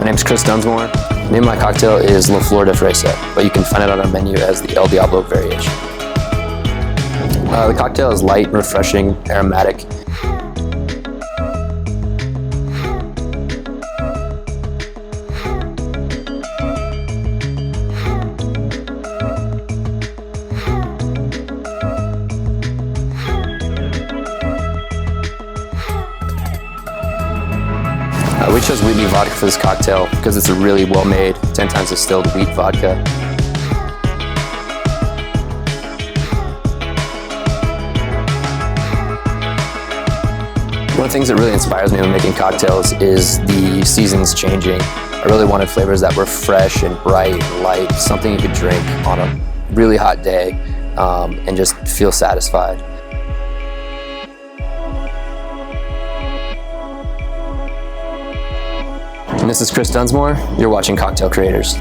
My name's Chris Dunsmoor. The name of my cocktail is La Flor de Fresa, but you can find it on our menu as the El Diablo variation. The cocktail is light, refreshing, aromatic. We chose wheat vodka for this cocktail because it's a really well-made, 10 times distilled wheat vodka. One of the things that really inspires me when making cocktails is the seasons changing. I really wanted flavors that were fresh and bright and light, something you could drink on a really hot day and just feel satisfied. And this is Chris Dunsmoor. You're watching Cocktail Creators.